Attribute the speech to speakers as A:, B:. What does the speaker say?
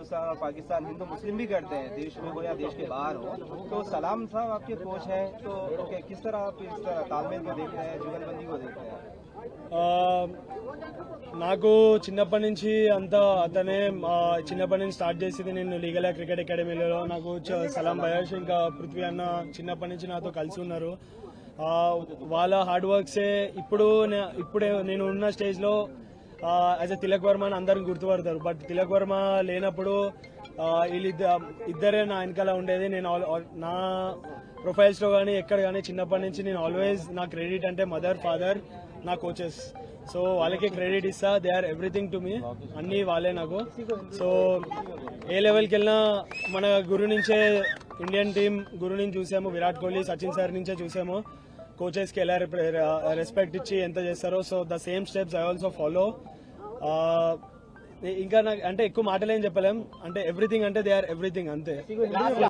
A: हिंदुस्तान और पाकिस्तान हिंदू मुस्लिम भी करते हैं, देश में हो या देश के बाहर हो। तो सलाम साहब आपके कोच हैं, तो किस तरह आप इस तालमेल को देख रहे हैं, जुगलबंदी को देख रहे हैं?
B: నాకు చిన్నప్పటి నుంచి అంతా అతనే చిన్నప్పటి నుంచి స్టార్ట్ చేసింది. నేను లీగల్ క్రికెట్ అకాడమీలో నాకు సలాం భయాష్ ఇంకా పృథ్వీ అన్న చిన్నప్పటి నుంచి నాతో కలిసి ఉన్నారు. వాళ్ళ హార్డ్ వర్క్సే ఇప్పుడే నేను ఉన్న స్టేజ్ లో యాజ్ ఎ తిలక్ వర్మ అని అందరిని గుర్తుపడతారు. బట్ తిలక్ వర్మ లేనప్పుడు ఇద్దరే నా వెనకాల ఉండేది. నేను నా ప్రొఫైల్స్ లో కానీ ఎక్కడ కానీ చిన్నప్పటి నుంచి నేను ఆల్వేస్ నా క్రెడిట్ అంటే మదర్, ఫాదర్, నా కోచెస్. సో వాళ్ళకి క్రెడిట్ ఇస్తా. They are everything to me, అన్ని వాళ్ళే నాకు. సో ఏ లెవెల్కి వెళ్ళినా మన గురు నుంచే ఇండియన్ టీం గురు నుంచి చూసాము, విరాట్ కోహ్లీ, సచిన్ సార్ నుంచే చూసాము కోచెస్కి ఎలా రెస్పెక్ట్ ఇచ్చి ఎంత చేస్తారో. So the same steps I also follow. ఇంకా నాకు అంటే ఎక్కువ మాటలేం చెప్పలేం, అంటే ఎవ్రీథింగ్ అంటే దే ఆర్ ఎవ్రీథింగ్ అంతే.